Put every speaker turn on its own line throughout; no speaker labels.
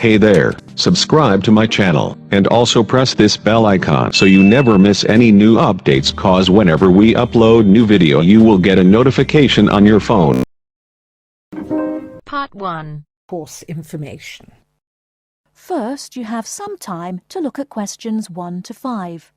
Hey there, subscribe to my channel, and also press this bell icon so you never miss any new updates, cause whenever we upload new video you will get a notification on your phone.
Part 1.
Course information.
First, you have some time to look at questions 1 to 5.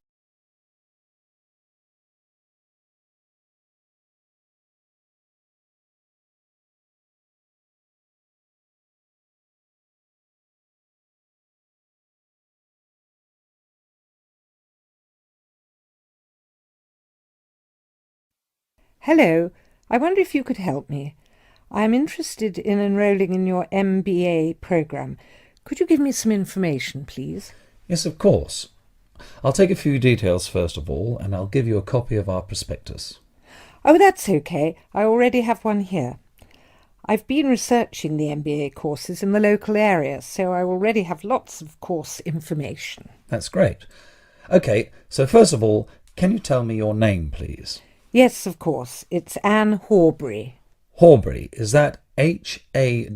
Hello, I wonder if you could help me. I am interested in enrolling in your MBA program. Could you give me some information, please?
Yes, of course. I'll take a few details first of all, and I'll give you a copy of our prospectus.
Oh, that's okay. I already have one here. I've been researching the MBA courses in the local area, so I already have lots of course information.
That's great. Okay, so first of all, can you tell me your name, please?
Yes, of course. It's Anne Horbury.
Horbury, is that H-A-W-B-E-R-R-Y?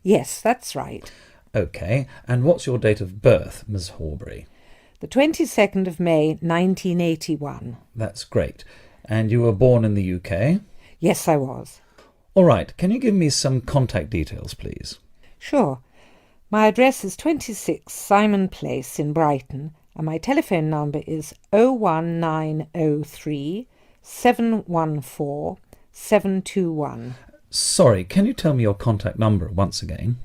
Yes, that's right.
Okay, and what's your date of birth, Ms. Horbury?
The 22nd of May, 1981.
That's great. And you were born in the UK?
Yes, I was.
All right, can you give me some contact details, please?
Sure. My address is 26 Simon Place in Brighton, and my telephone number is 01903 714 721.
Sorry, can you tell me your contact number once again?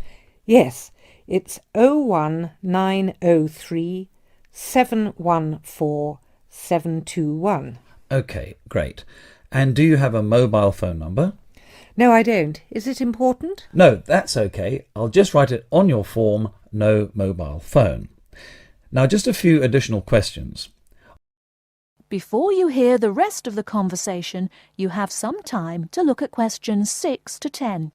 Yes, it's 01903 714 721.
Okay, great. And do you have a mobile phone number?
No, I don't. Is it important?
No, that's okay. I'll just write it on your form, no mobile phone. Now, just a few additional questions.
Before you hear the rest of the conversation, you have some time to look at questions 6 to 10.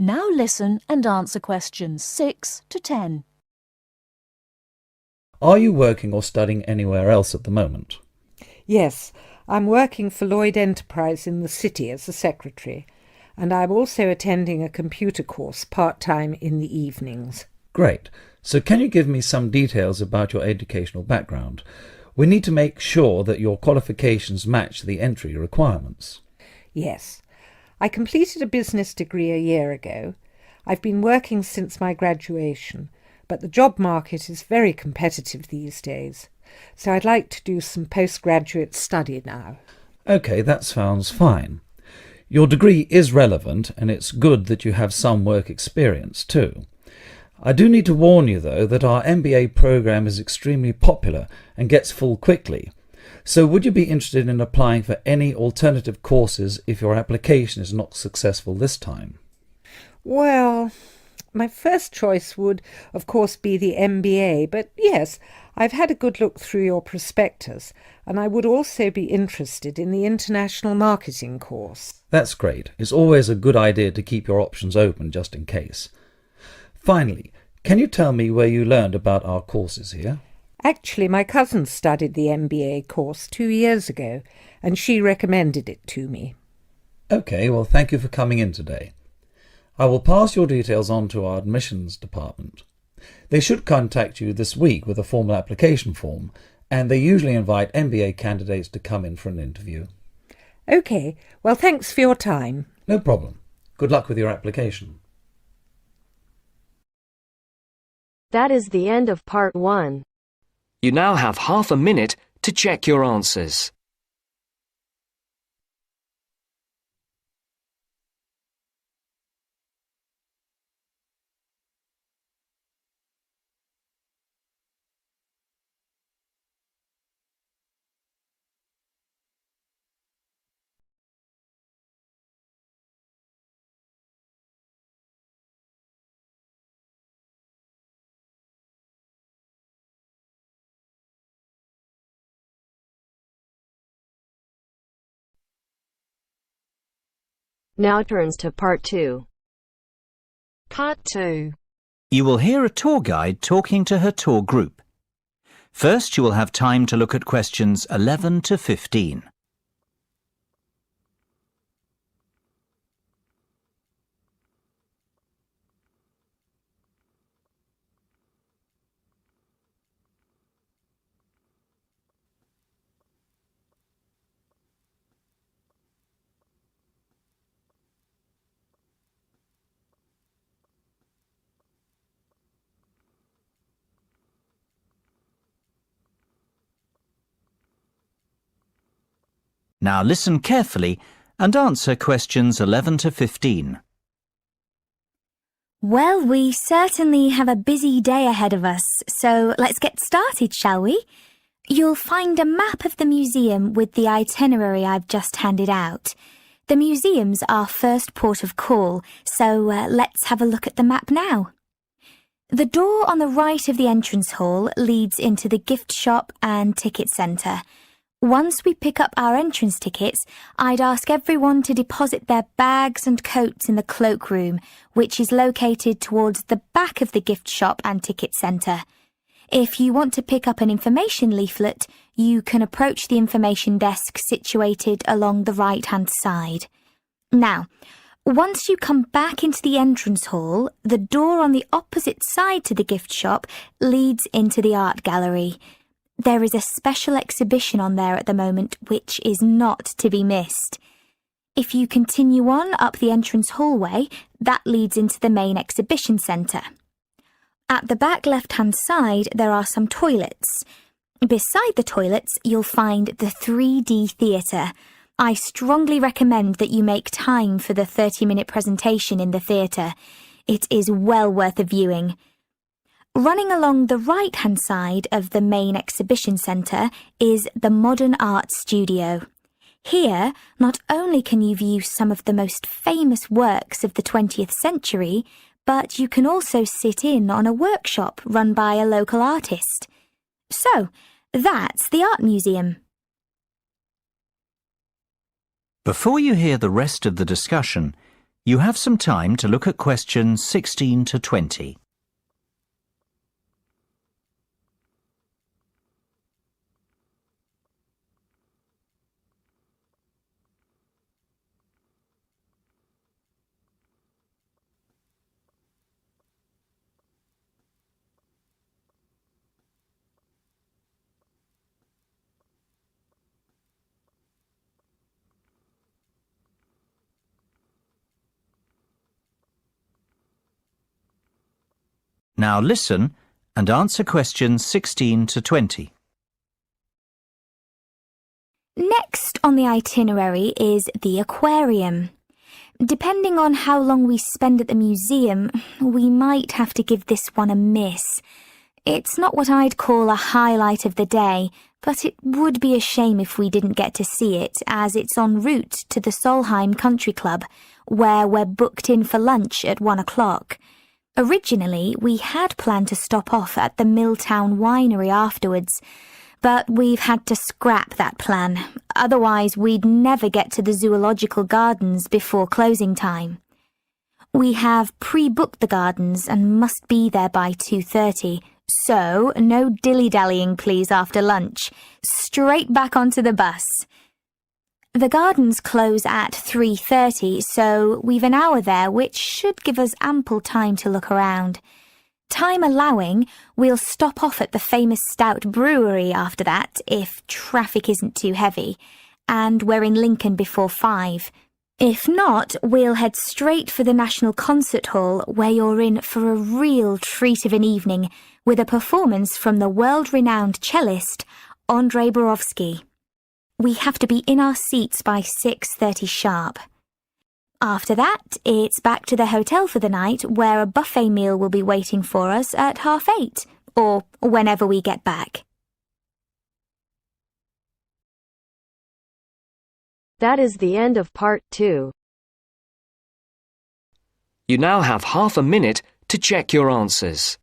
Now listen and answer questions 6 to 10.
Are you working or studying anywhere else at the moment?
Yes, I'm working for Lloyd Enterprise in the city as a secretary, and I'm also attending a computer course part-time in the evenings.
Great. So can you give me some details about your educational background? We need to make sure that your qualifications match the entry requirements.
Yes. I completed a business degree a year ago. I've been working since my graduation, but the job market is very competitive these days, so I'd like to do some postgraduate study now.
Okay, that sounds fine. Your degree is relevant, and it's good that you have some work experience too. I do need to warn you, though, that our MBA program is extremely popular and gets full quickly. So would you be interested in applying for any alternative courses if your application is not successful this time?
Well, my first choice would, of course, be the MBA, but yes, I've had a good look through your prospectus, and I would also be interested in the international marketing course.
That's great. It's always a good idea to keep your options open just in case. Finally, can you tell me where you learned about our courses here?
Actually, my cousin studied the MBA course 2 years ago, and she recommended it to me.
Okay, well, thank you for coming in today. I will pass your details on to our admissions department. They should contact you this week with a formal application form, and they usually invite MBA candidates to come in for an interview.
Okay, well, thanks for your time.
No problem. Good luck with your application.
That is the end of part 1.
You now have half a minute to check your answers.
Now turns to Part 2.
Part 2.
You will hear a tour guide talking to her tour group. First, you will have time to look at questions 11 to 15. Now listen carefully and answer questions 11 to 15.
Well, we certainly have a busy day ahead of us, so let's get started, shall we? You'll find a map of the museum with the itinerary I've just handed out. The museum's our first port of call, so let's have a look at the map now. The door on the right of the entrance hall leads into the gift shop and ticket centre. Once we pick up our entrance tickets, I'd ask everyone to deposit their bags and coats in the cloakroom, which is located towards the back of the gift shop and ticket centre. If you want to pick up an information leaflet, you can approach the information desk situated along the right-hand side. Now, once you come back into the entrance hall, the door on the opposite side to the gift shop leads into the art gallery. There is a special exhibition on there at the moment which is not to be missed. If you continue on up the entrance hallway, that leads into the main exhibition centre. At the back left-hand side, there are some toilets. Beside the toilets, you'll find the 3D theatre. I strongly recommend that you make time for the 30-minute presentation in the theatre. It is well worth a viewing. Running along the right-hand side of the main exhibition centre is the Modern Art Studio. Here, not only can you view some of the most famous works of the 20th century, but you can also sit in on a workshop run by a local artist. So, that's the Art Museum.
Before you hear the rest of the discussion, you have some time to look at questions 16 to 20. Now listen and answer questions 16 to 20.
Next on the itinerary is the aquarium. Depending on how long we spend at the museum, we might have to give this one a miss. It's not what I'd call a highlight of the day, but it would be a shame if we didn't get to see it, as it's en route to the Solheim Country Club, where we're booked in for lunch at 1 o'clock. Originally, we had planned to stop off at the Milltown Winery afterwards, but we've had to scrap that plan. Otherwise, we'd never get to the zoological gardens before closing time. We have pre-booked the gardens and must be there by 2:30, so no dilly-dallying please after lunch. Straight back onto the bus. The gardens close at 3:30, so we've an hour there, which should give us ample time to look around. Time allowing, we'll stop off at the famous Stout Brewery after that, if traffic isn't too heavy, and we're in Lincoln before 5. If not, we'll head straight for the National Concert Hall, where you're in for a real treat of an evening, with a performance from the world-renowned cellist, Andrei Borovsky. We have to be in our seats by 6:30 sharp. After that, it's back to the hotel for the night, where a buffet meal will be waiting for us at 8:30, or whenever we get back.
That is the end of Part 2.
You now have half a minute to check your answers.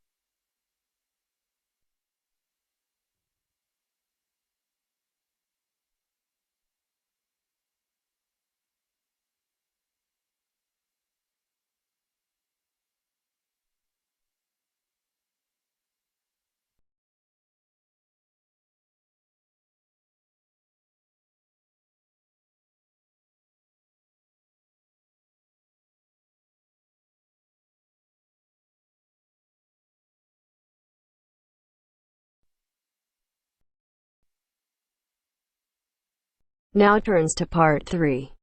Now turns to part 3.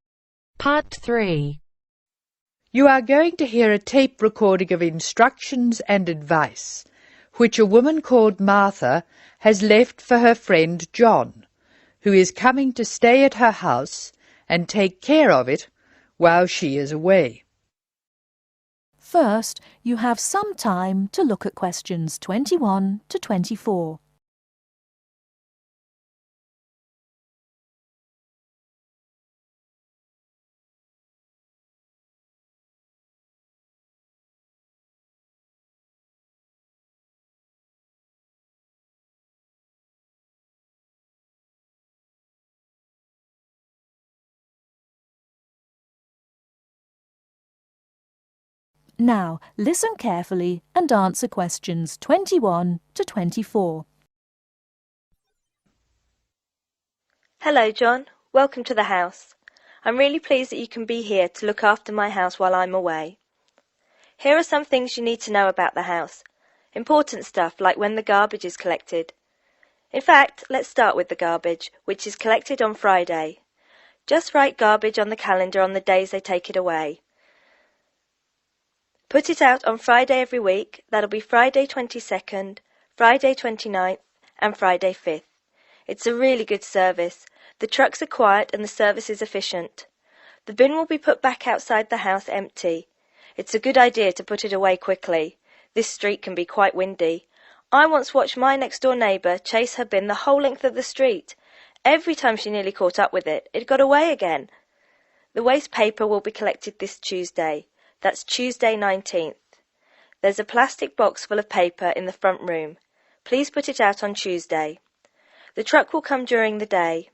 Part 3.
You are going to hear a tape recording of instructions and advice, which a woman called Martha has left for her friend John, who is coming to stay at her house and take care of it while she is away.
First, you have some time to look at questions 21 to 24. Now, listen carefully and answer questions 21 to 24.
Hello, John. Welcome to the house. I'm really pleased that you can be here to look after my house while I'm away. Here are some things you need to know about the house. Important stuff like when the garbage is collected. In fact, let's start with the garbage, which is collected on Friday. Just write garbage on the calendar on the days they take it away. Put it out on Friday every week. That'll be Friday 22nd, Friday 29th and Friday 5th. It's a really good service. The trucks are quiet and the service is efficient. The bin will be put back outside the house empty. It's a good idea to put it away quickly. This street can be quite windy. I once watched my next door neighbour chase her bin the whole length of the street. Every time she nearly caught up with it, it got away again. The waste paper will be collected this Tuesday. That's Tuesday 19th. There's a plastic box full of paper in the front room. Please put it out on Tuesday. The truck will come during the day.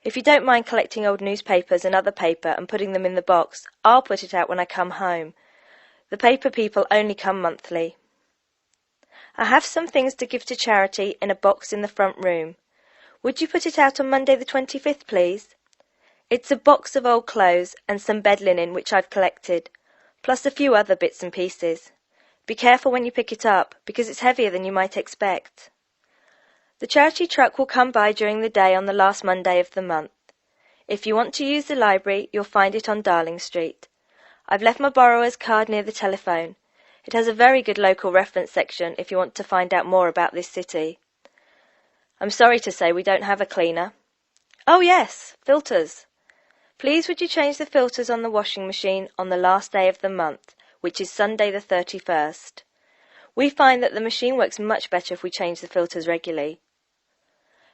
If you don't mind collecting old newspapers and other paper and putting them in the box, I'll put it out when I come home. The paper people only come monthly. I have some things to give to charity in a box in the front room. Would you put it out on Monday the 25th, please? It's a box of old clothes and some bed linen which I've collected, plus a few other bits and pieces. Be careful when you pick it up, because it's heavier than you might expect. The charity truck will come by during the day on the last Monday of the month. If you want to use the library, you'll find it on Darling Street. I've left my borrower's card near the telephone. It has a very good local reference section if you want to find out more about this city. I'm sorry to say we don't have a cleaner. Oh yes, filters. Please would you change the filters on the washing machine on the last day of the month, which is Sunday the 31st. We find that the machine works much better if we change the filters regularly.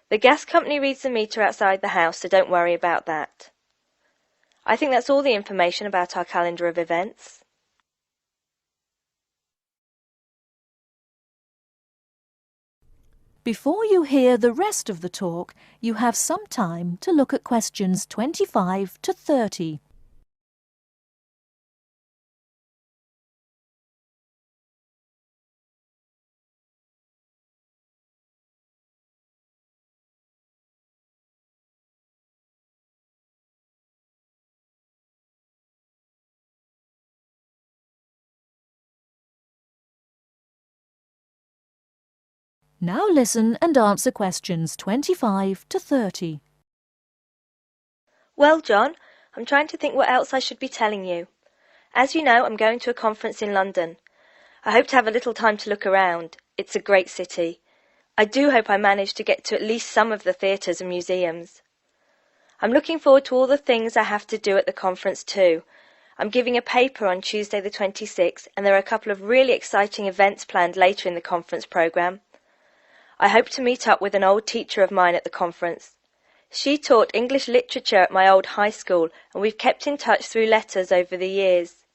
The gas company reads the meter outside the house, so don't worry about that. I think that's all the information about our calendar of events.
Before you hear the rest of the talk, you have some time to look at questions 25 to 30. Now listen and answer questions 25 to 30.
Well, John, I'm trying to think what else I should be telling you. As you know, I'm going to a conference in London. I hope to have a little time to look around. It's a great city. I do hope I manage to get to at least some of the theatres and museums. I'm looking forward to all the things I have to do at the conference too. I'm giving a paper on Tuesday the 26th, and there are a couple of really exciting events planned later in the conference programme. I hope to meet up with an old teacher of mine at the conference. She taught English literature at my old high school, and we've kept in touch through letters over the years.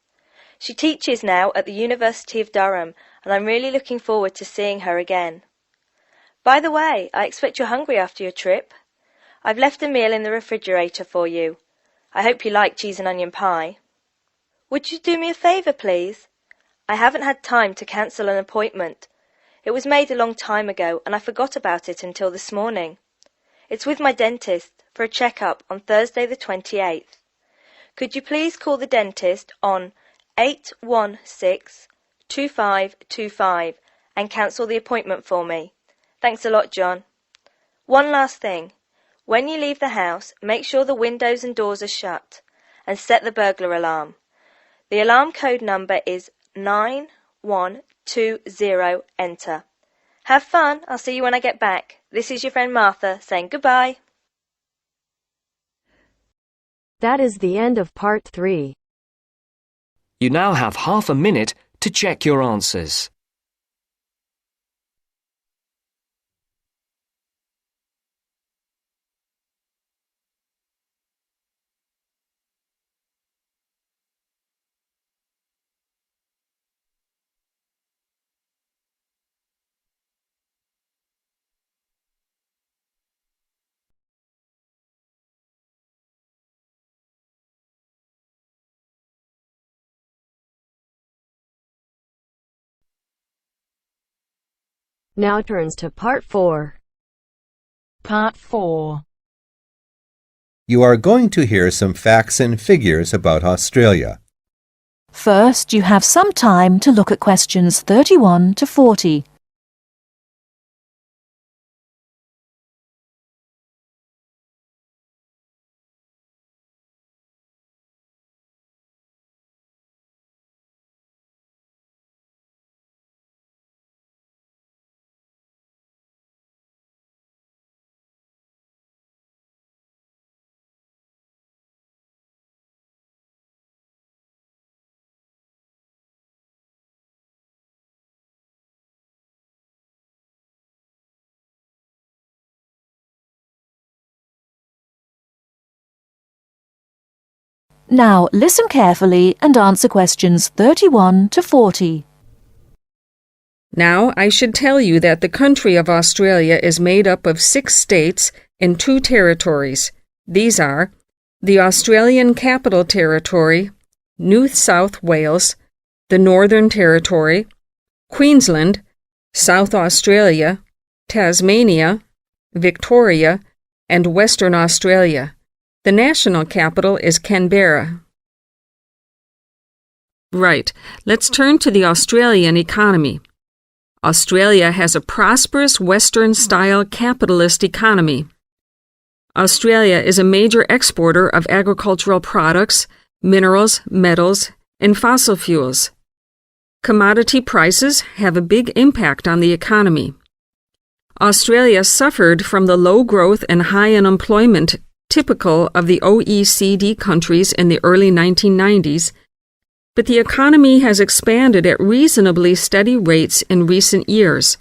She teaches now at the University of Durham, and I'm really looking forward to seeing her again. By the way, I expect you're hungry after your trip. I've left a meal in the refrigerator for you. I hope you like cheese and onion pie. Would you do me a favour, please? I haven't had time to cancel an appointment. It was made a long time ago, and I forgot about it until this morning. It's with my dentist for a check-up on Thursday the 28th. Could you please call the dentist on 816-2525 and cancel the appointment for me? Thanks a lot, John. One last thing. When you leave the house, make sure the windows and doors are shut and set the burglar alarm. The alarm code number is 9120, enter. Have fun, I'll see you when I get back. This is your friend Martha saying goodbye.
That is the end of part 3.
You now have half a minute to check your answers.
Now turns to part 4.
Part 4.
You are going to hear some facts and figures about Australia.
First, you have some time to look at questions 31 to 40. Now listen carefully and answer questions 31 to 40.
Now I should tell you that the country of Australia is made up of 6 states and 2 territories. These are the Australian Capital Territory, New South Wales, the Northern Territory, Queensland, South Australia, Tasmania, Victoria, and Western Australia. The national capital is Canberra. Right, let's turn to the Australian economy. Australia has a prosperous Western-style capitalist economy. Australia is a major exporter of agricultural products, minerals, metals, and fossil fuels. Commodity prices have a big impact on the economy. Australia suffered from the low growth and high unemployment typical of the OECD countries in the early 1990s, but the economy has expanded at reasonably steady rates in recent years.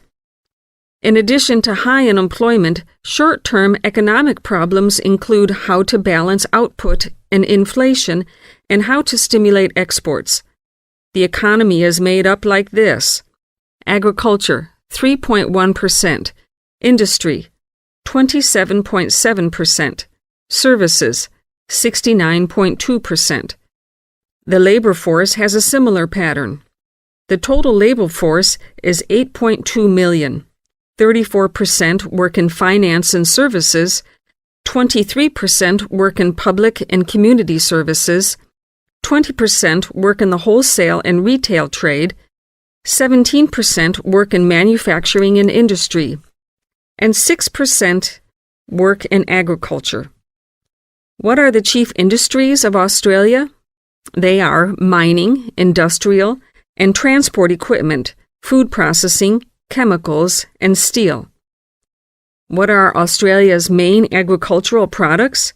In addition to high unemployment, short-term economic problems include how to balance output and inflation and how to stimulate exports. The economy is made up like this: agriculture, 3.1%, industry, 27.7%, services, 69.2%. The labor force has a similar pattern. The total labor force is 8.2 million. 34% work in finance and services, 23% work in public and community services, 20% work in the wholesale and retail trade, 17% work in manufacturing and industry, and 6% work in agriculture. What are the chief industries of Australia? They are mining, industrial, and transport equipment, food processing, chemicals, and steel. What are Australia's main agricultural products?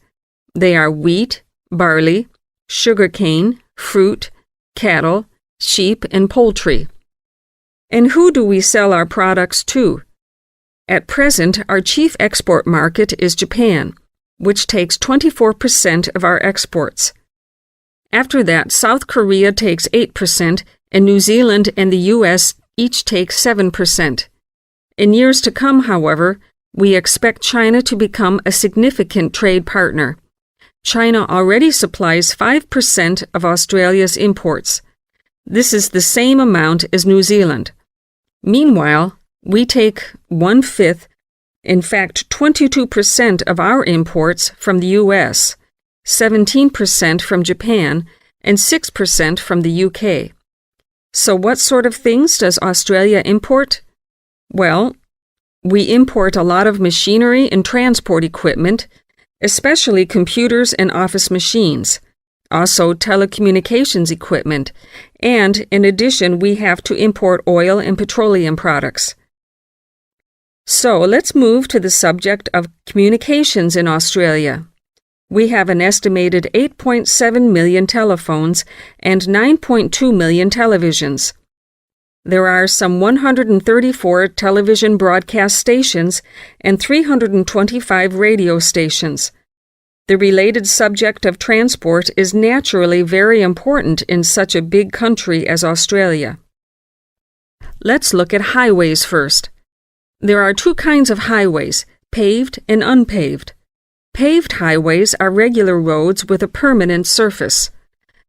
They are wheat, barley, sugarcane, fruit, cattle, sheep, and poultry. And who do we sell our products to? At present, our chief export market is Japan, which takes 24% of our exports. After that, South Korea takes 8%, and New Zealand and the U.S. each take 7%. In years to come, however, we expect China to become a significant trade partner. China already supplies 5% of Australia's imports. This is the same amount as New Zealand. Meanwhile, we take 1/5, in fact 22% of our imports from the U.S., 17% from Japan, and 6% from the UK. So what sort of things does Australia import? Well, we import a lot of machinery and transport equipment, especially computers and office machines, also telecommunications equipment, and in addition we have to import oil and petroleum products. So let's move to the subject of communications in Australia. We have an estimated 8.7 million telephones and 9.2 million televisions. There are some 134 television broadcast stations and 325 radio stations. The related subject of transport is naturally very important in such a big country as Australia. Let's look at highways first. There are two kinds of highways, paved and unpaved. Paved highways are regular roads with a permanent surface.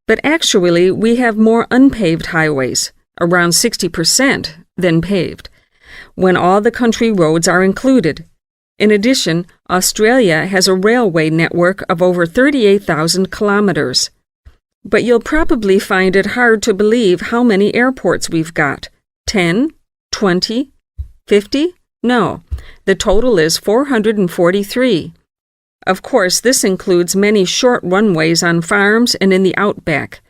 But actually, we have more unpaved highways, around 60%, than paved, when all the country roads are included. In addition, Australia has a railway network of over 38,000 kilometers. But you'll probably find it hard to believe how many airports we've got. 10? 20? 50? No, the total is 443. Of course, this includes many short runways on farms and in the outback.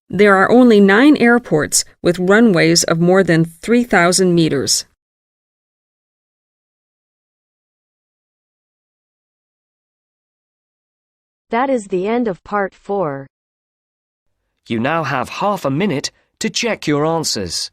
There are only 9 airports with runways of more than 3,000 meters.
That is the end of part 4.
You now have half a minute to check your answers.